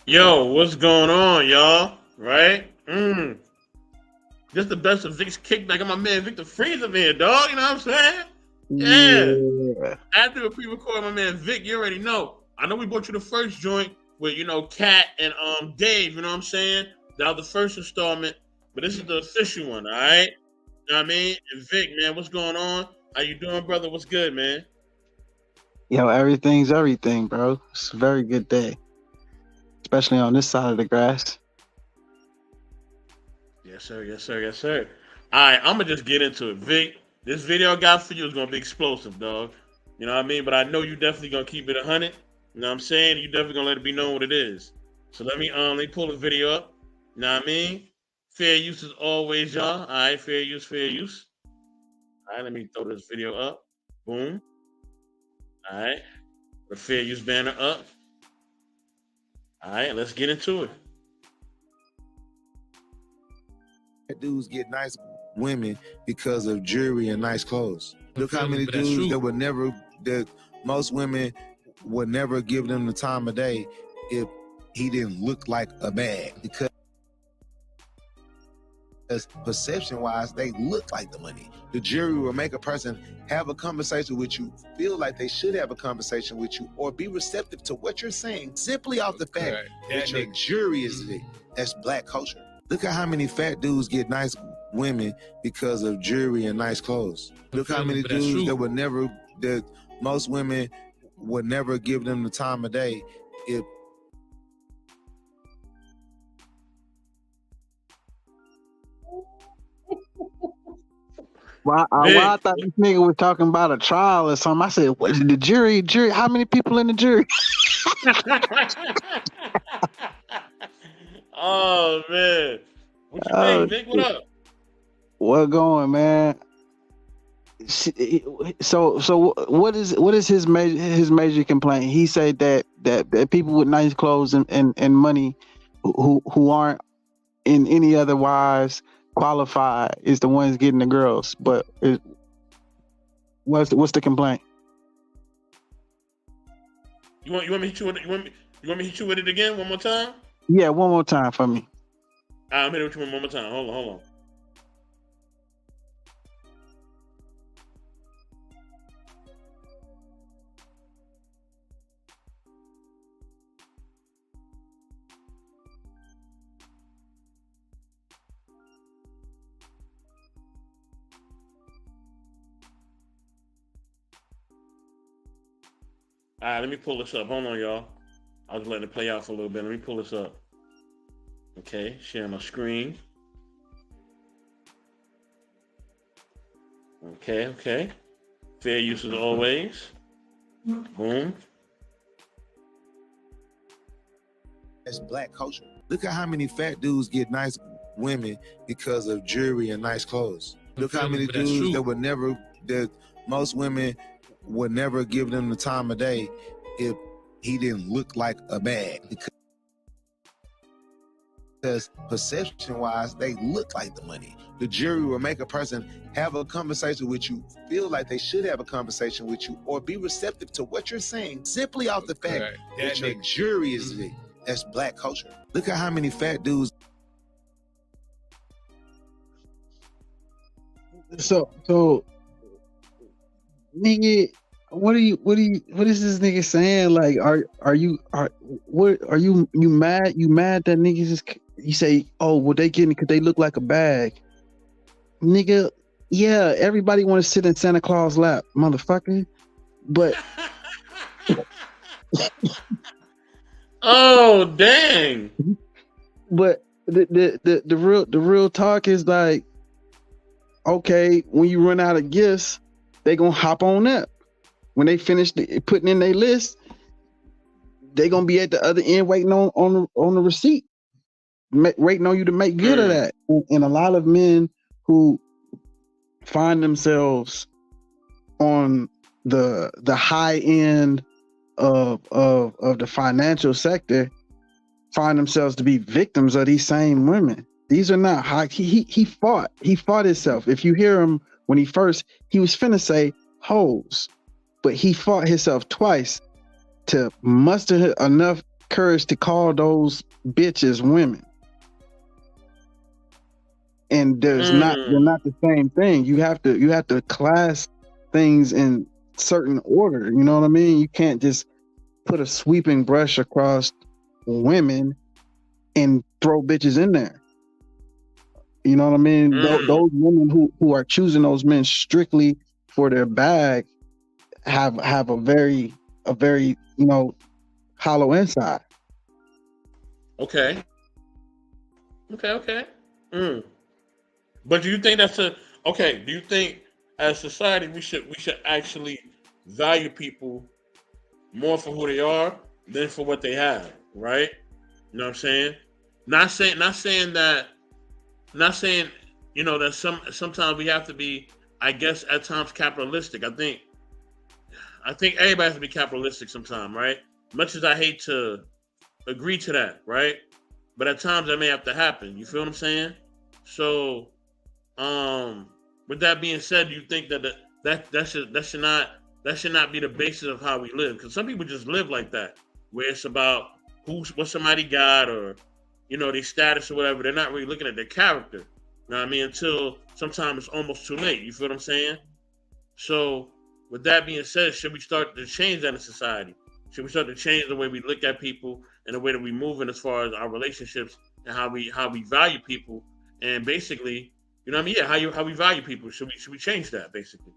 Yo, what's going on, y'all? Right? Just the best of Vic's kickback. Got my man Victor Freeze up here, dog. You know what I'm saying? Yeah. Yeah. After the pre-record, my man Vic, you already know. I know we brought you the first joint with Cat and Dave. You know what I'm saying? That was the first installment, but this is the official one. All right. You know what I mean? And Vic, man, what's going on? How you doing, brother? What's good, man? Yo, everything's everything, bro. It's a very good day, especially on this side of the grass. Yes, sir. Yes, sir. Yes, sir. All right, I'm gonna just get into it, Vic. This video I got for you is gonna be explosive, dog. You know what I mean? But I know you definitely gonna keep it 100. You know what I'm saying? You definitely gonna let it be known what it is. So let me pull the video up. You know what I mean? Fair use as always, y'all. All right, fair use, fair use. All right, let me throw this video up. Boom. All right, the fair use banner up. All right, let's get into it. Dudes get nice women because of jewelry and nice clothes. Look how many But that's dudes true. that most women would never give them the time of day if he didn't look like a bag, because perception wise they look like the money. The jewelry will make a person have a conversation with you, feel like they should have a conversation with you, or be receptive to what you're saying simply off the fact that your jewelry is big. That's black culture. Look at how many fat dudes get nice women because of jewelry and nice clothes. Look how many But that's dudes true. that most women would never give them the time of day if Well, I thought this nigga was talking about a trial or something. I said, "What the jury? Jury? How many people in the jury?" Oh man, what you Oh, think, Vic? What up? what going, man? So what is his major complaint? He said that people with nice clothes and money who aren't in any other wise qualified is the ones getting the girls. But what's the complaint? You want me to hit you with it? You want me to hit you with it again one more time? Yeah, one more time for me. I'm hitting with you one more time. Hold on. All right, let me pull this up. Hold on, y'all. I was letting it play out for a little bit. Let me pull this up. Okay, sharing my screen. Okay. Fair use as always. Boom. that's black culture. Look at how many fat dudes get nice women because of jewelry and nice clothes. Look how many But that's dudes true. that most women would never give them the time of day if he didn't look like a bag, because perception wise they look like the money. The jewelry will make a person have a conversation with you, feel like they should have a conversation with you, or be receptive to what you're saying simply off the fact that your jewelry is big. That's black culture. Look at how many fat dudes. So nigga, what is this nigga saying? Like, you mad? You mad that niggas you say, oh, well, they getting it because they look like a bag, nigga. Yeah, everybody want to sit in Santa Claus lap, motherfucker. But Oh dang! but the real talk is like, okay, when you run out of gifts, they gonna hop on up. When they finish putting in their list, they gonna be at the other end waiting on the receipt, waiting on you to make good of that. And a lot of men who find themselves on the high end of the financial sector find themselves to be victims of these same women. These are not high. He fought himself. If you hear him when he was finna say hoes, but he fought himself twice to muster enough courage to call those bitches women. And they're not the same thing. You have to class things in certain order. You know what I mean? You can't just put a sweeping brush across women and throw bitches in there. You know what I mean? Those women who are choosing those men strictly for their bag have a very hollow inside. Okay. But do you think do you think as society we should actually value people more for who they are than for what they have, right? You know what I'm saying? Not saying that sometimes we have to be, I guess at times, capitalistic. I think everybody has to be capitalistic sometimes, right? Much as I hate to agree to that, right? But at times that may have to happen. You feel what I'm saying? So, with that being said, do you think that should not be the basis of how we live? Because some people just live like that, where it's about what somebody got, or their status or whatever. They're not really looking at their character. You know what I mean? Until sometimes it's almost too late. You feel what I'm saying? So, with that being said, should we start to change that in society? Should we start to change the way we look at people and the way that we move in as far as our relationships and how we value people, and basically, how we value people? Should we change that basically?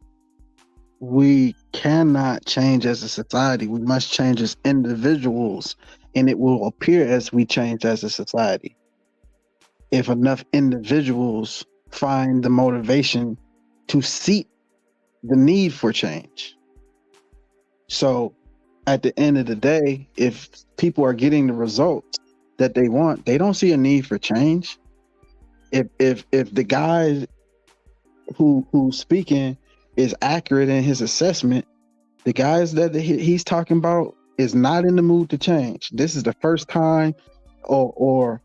We cannot change as a society. We must change as individuals, and it will appear as we change as a society if enough individuals find the motivation to seek the need for change. So at the end of the day, if people are getting the results that they want, they don't see a need for change. If the guy who's speaking is accurate in his assessment, the guys that he's talking about is not in the mood to change. This is the first time, or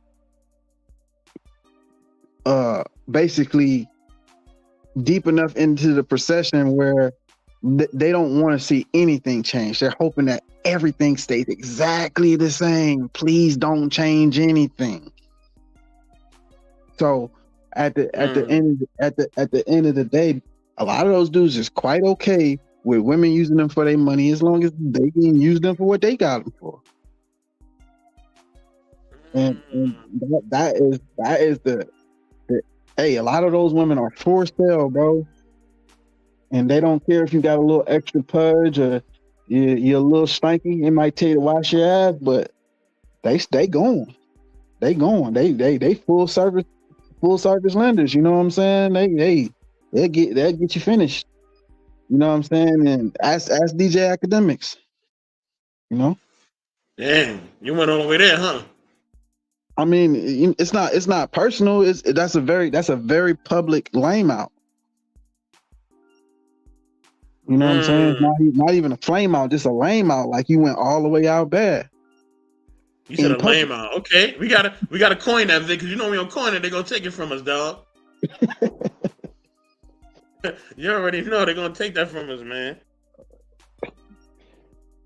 basically deep enough into the procession where they don't want to see anything change. They're hoping that everything stays exactly the same. Please don't change anything. So at the end of the day, a lot of those dudes is quite okay with women using them for their money as long as they can use them for what they got them for. And that is the hey, a lot of those women are for sale, bro. And they don't care if you got a little extra pudge or you're a little stanky. It might tell you to wash your ass, but they going. They going. They full service lenders. You know what I'm saying? They'll get you finished. You know what I'm saying? And ask DJ Academics. Damn, you went all the way there, huh? I mean, it's not personal. That's a very public lame out. You know what I'm saying? It's not even a flame out, just a lame out. Like you went all the way out bad. You said a lame out. Okay, we gotta coin that, Vic, because we don't coin it, they're gonna take it from us, dog. You already know they're gonna take that from us, man.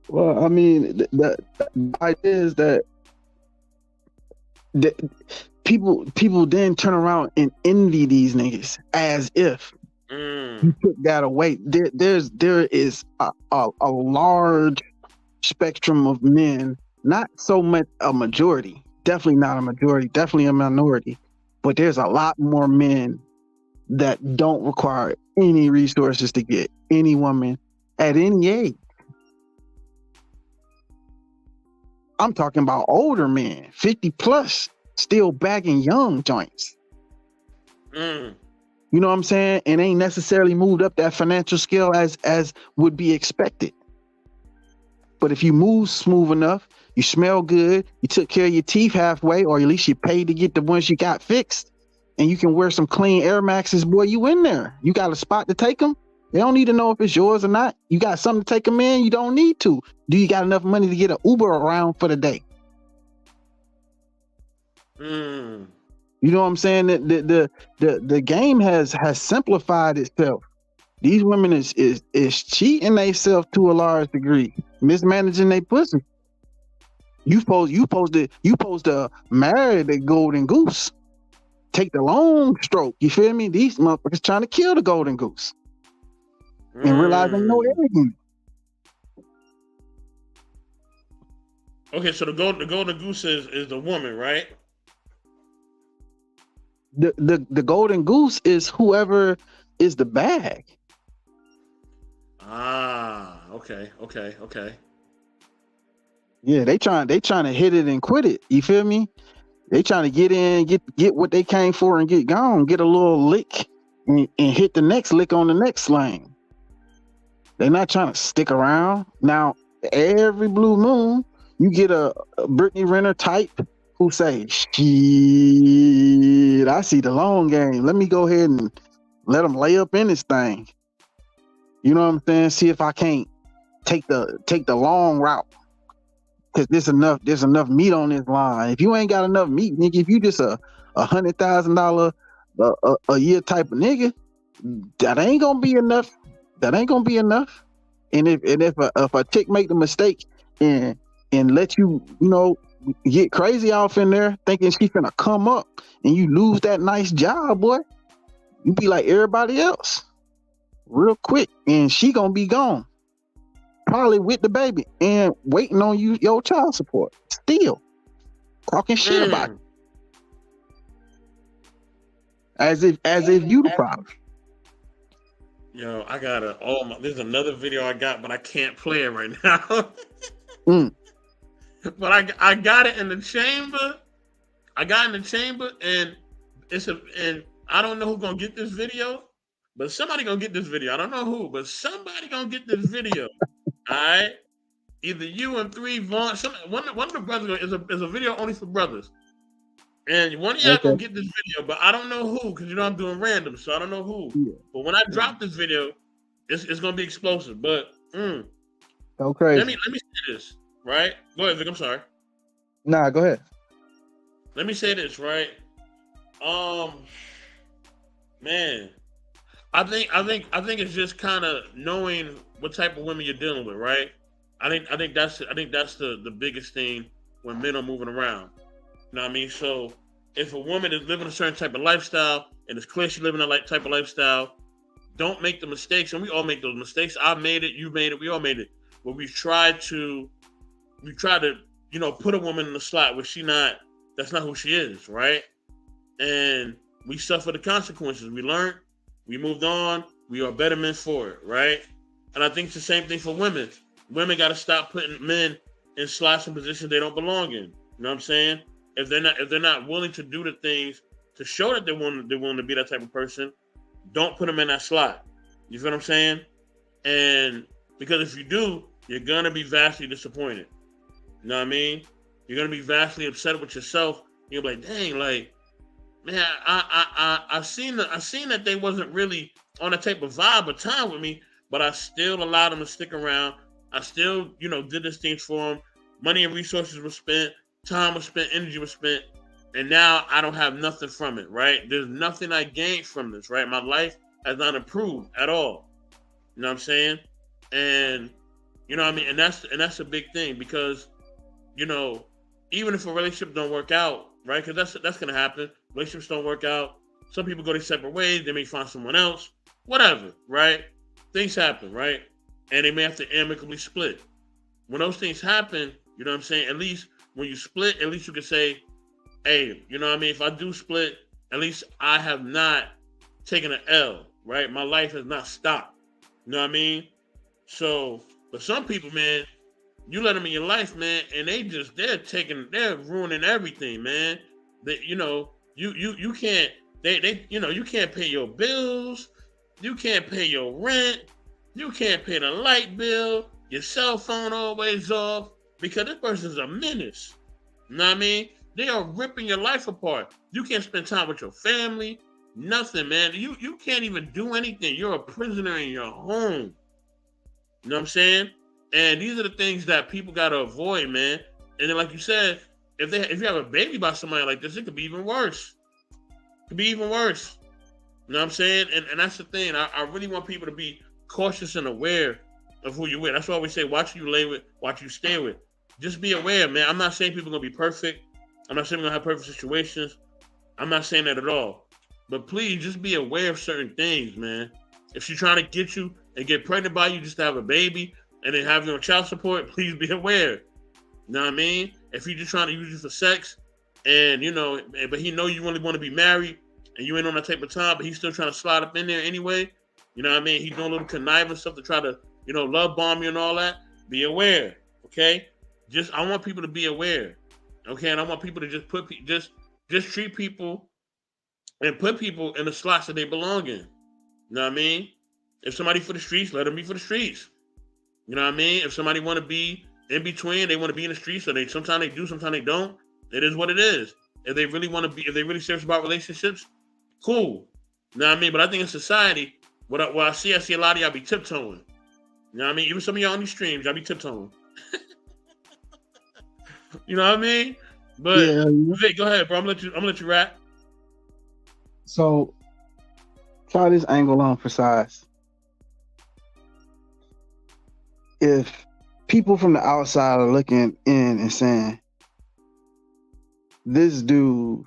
Well, I mean, the idea is that people then turn around and envy these niggas as if you took that away. There is a large spectrum of men, not so much a majority, definitely not a majority, definitely a minority, but there's a lot more men that don't require any resources to get any woman at any age. I'm talking about older men, 50 plus, still bagging young joints. You know what I'm saying? And ain't necessarily moved up that financial scale as would be expected. But if you move smooth enough, you smell good, you took care of your teeth halfway, or at least you paid to get the ones you got fixed, and you can wear some clean Air Maxes, boy, you in there. You got a spot to take them. They don't need to know if it's yours or not. You got something to take them in, you don't need to. Do you got enough money to get an Uber around for the day? You know what I'm saying? The game has simplified itself. These women is cheating themselves to a large degree, mismanaging their pussy. You supposed to marry the golden goose. Take the long stroke. You feel me? These motherfuckers trying to kill the golden goose and realize they know everything. Okay, so the golden goose is the woman, right? The golden goose is whoever is the bag. Ah, okay. Yeah, they trying to hit it and quit it. You feel me? They trying to get in, get what they came for and get gone, get a little lick and hit the next lick on the next lane. They're not trying to stick around. Now, every blue moon, you get a Brittany Renner type who say, shit, I see the long game. Let me go ahead and let them lay up in this thing. You know what I'm saying? See if I can't take the long route. Cause there's enough meat on this line. If you ain't got enough meat, nigga, if you just a $100,000 a year type of nigga, that ain't gonna be enough. That ain't gonna be enough. And if a chick make the mistake and let you get crazy off in there thinking she finna come up and you lose that nice job, boy, you be like everybody else real quick, and she gonna be gone. Probably with the baby and waiting on your child support. Still talking shit about it. As if you the problem. Yo, I got there's another video I got, but I can't play it right now. But I got it in the chamber. and and I don't know who's gonna get this video, but somebody gonna get this video. I don't know who, but somebody gonna get this video. All right, either you and 3 Vaughn. One of the brothers is a video only for brothers, and one of y'all gonna get this video, but I don't know who because I'm doing random, so I don't know who. Yeah. But when I drop this video, it's gonna be explosive. But go crazy. Let me say this, right? Go ahead, Vic. I'm sorry. Nah, go ahead. Let me say this, right? Man, I think it's just kind of knowing what type of women you're dealing with, right? I think that's the biggest thing when men are moving around. You know what I mean? So if a woman is living a certain type of lifestyle and it's clear she's living that type of lifestyle, don't make the mistakes. And we all make those mistakes. I made it, you made it, we all made it. But we try to put a woman in the slot where that's not who she is, right? And we suffer the consequences. We learned, we moved on, we are better men for it, right? And I think it's the same thing for women. Women got to stop putting men in slots and positions they don't belong in. You know what I'm saying? If they're not willing to do the things to show that they're willing to be that type of person, don't put them in that slot. You feel what I'm saying? And because if you do, you're gonna be vastly disappointed. You know what I mean? You're gonna be vastly upset with yourself. You'll be like, dang, like, man, I seen that they wasn't really on a type of vibe or time with me, but I still allowed them to stick around. I still, did these things for them. Money and resources were spent, time was spent, energy was spent, and now I don't have nothing from it, right? There's nothing I gained from this, right? My life has not improved at all. You know what I'm saying? And you know what I mean? And that's a big thing because, even if a relationship don't work out, right? Because that's gonna happen. Relationships don't work out. Some people go their separate ways. They may find someone else. Whatever, right? Things happen, right? And they may have to amicably split. When those things happen, you know what I'm saying? At least when you split, at least you can say, hey, you know what I mean? If I do split, at least I have not taken an L, right? My life has not stopped. You know what I mean? So, but some people, man, you let them in your life, man, and they're ruining everything, man. You can't, you can't pay your bills. You can't pay your rent. You can't pay the light bill. Your cell phone always off because this person's a menace. You know what I mean? They are ripping your life apart. You can't spend time with your family. Nothing, man. You can't even do anything. You're a prisoner in your home. You know what I'm saying? And these are the things that people got to avoid, man. And then, like you said, if you have a baby by somebody like this, it could be even worse. It could be even worse. You know what I'm saying? And that's the thing. I really want people to be cautious and aware of who you're with. That's why we say, watch who you lay with, watch who you stay with. just be aware, man. I'm not saying people are gonna be perfect. I'm not saying we're gonna have perfect situations. I'm not saying that at all. But please just be aware of certain things, man. If she's trying to get you and get pregnant by you just to have a baby and then have you on child support, please be aware. You know what I mean? If he's just trying to use you for sex and, you know, but he know you really want to be married and you ain't on that type of time, but he's still trying to slide up in there anyway, you know what I mean? He's doing a little conniving stuff to try to, you know, love bomb you and all that. Be aware, okay? I want people to be aware, okay? And I want people to just treat people and put people in the slots that they belong in. You know what I mean? If somebody for the streets, let them be for the streets. You know what I mean? If somebody want to be in between, they want to be in the streets, so sometimes they do, sometimes they don't. It is what it is. If they really want to be, if they really serious about relationships, cool. You know what I mean? But I think in society, what I see a lot of y'all be tiptoeing. You know what I mean? Even some of y'all on these streams, y'all be tiptoeing. You know what I mean? But yeah. Vic, go ahead, bro. I'm gonna let you rap. So try this angle on for size. If people from the outside are looking in and saying, this dude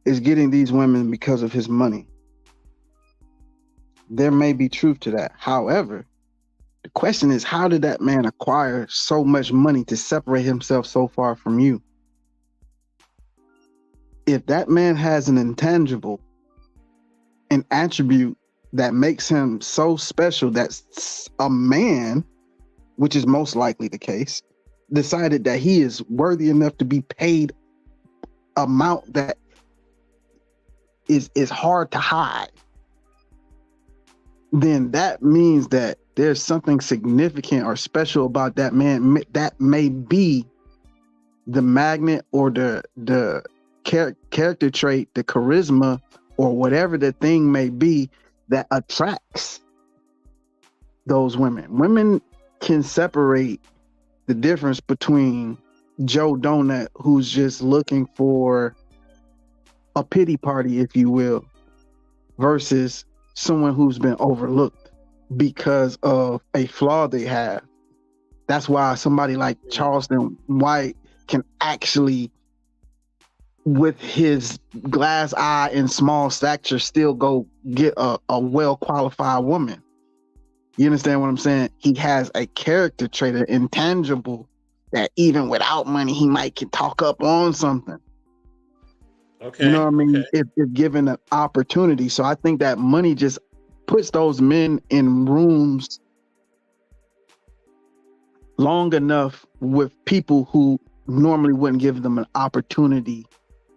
is getting these women because of his money, there may be truth to that. However, the question is, how did that man acquire so much money to separate himself so far from you? If that man has an intangible, an attribute that makes him so special that a man, which is most likely the case, decided that he is worthy enough to be paid amount that is hard to hide, then that means that there's something significant or special about that man that may be the magnet or the character trait, the charisma, or whatever the thing may be that attracts those women. Women can separate the difference between Joe Donut, who's just looking for a pity party, if you will, versus someone who's been overlooked because of a flaw they have. That's why somebody like Charleston White can actually, with his glass eye and small stature, still go get a well-qualified woman. You understand what I'm saying? He has a character trait, an intangible, that even without money, he can talk up on something. Okay. You know what I mean? Okay. If given an opportunity. So I think that money just puts those men in rooms long enough with people who normally wouldn't give them an opportunity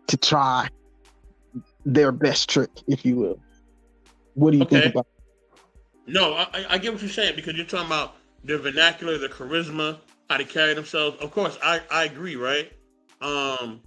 to try their best trick, if you will. What do you think about it? No, I get what you're saying, because you're talking about the vernacular, the charisma, how they carry themselves. Of course, I agree, right? Now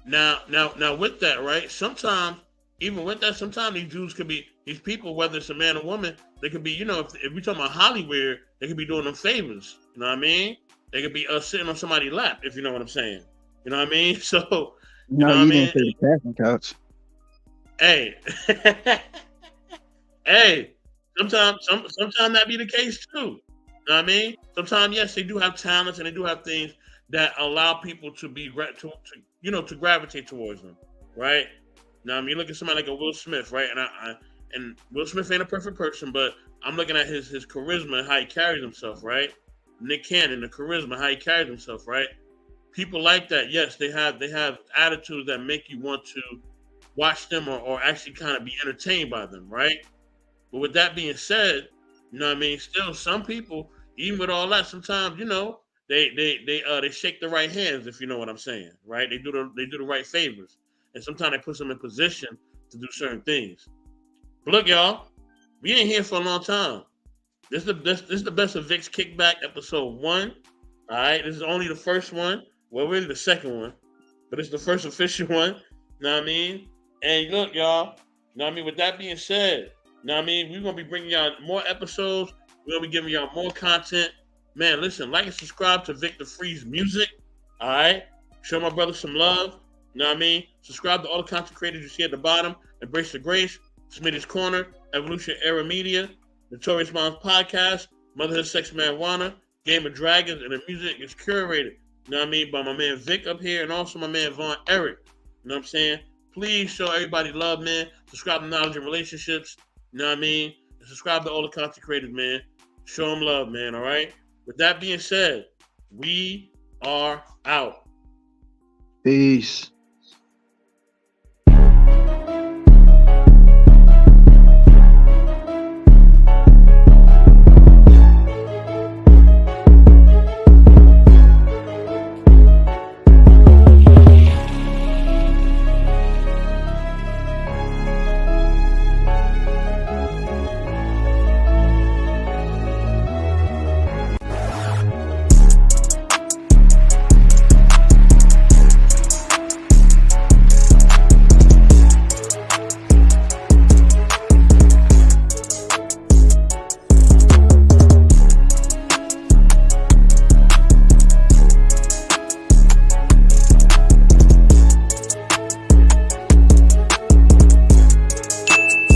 with that, right? Sometimes, even with that, sometimes these dudes could be, these people, whether it's a man or woman, they could be, you know, if we're talking about Hollywood, they could be doing them favors. You know what I mean? They could be sitting on somebody's lap, if you know what I'm saying. You know what I mean? So, you know what I mean? Didn't say the casting couch. Hey, hey, sometimes that be the case too. You know what I mean? Sometimes, yes, they do have talents and they do have things that allow people to be to gravitate towards them, right? Now, I mean, look at somebody like a Will Smith, right? And Will Smith ain't a perfect person, but I'm looking at his charisma and how he carries himself, right? Nick Cannon, the charisma, how he carries himself, right? People like that, yes, they have attitudes that make you want to watch them or actually kind of be entertained by them, right? But with that being said, you know what I mean? Still, some people, even with all that, sometimes, you know, they shake the right hands, if you know what I'm saying, right? They do the right favors, and sometimes they put them in position to do certain things. But look, y'all, we ain't here for a long time. This is the best of Vic's Kickback, episode 1. All right, this is only the first one. Well, really the second one, but it's the first official one. You know what I mean? And look, y'all, you know what I mean? With that being said, you know what I mean? We're going to be bringing y'all more episodes. We're going to be giving y'all more content. Man, listen, like and subscribe to Victor Freeze Music. All right? Show my brother some love. You know what I mean? Subscribe to all the content creators you see at the bottom. Embrace the Grace, Smitty's Corner, Evolution Era Media, Notorious Moms Podcast, Motherhood Sex Marijuana, Game of Dragons, and the music is curated, you know what I mean, by my man Vic up here and also my man Von Eric. You know what I'm saying? Please show everybody love, man. Subscribe to Knowledge and Relationships, you know what I mean? And subscribe to all the content creators, man. Show them love, man, all right? With that being said, we are out. Peace.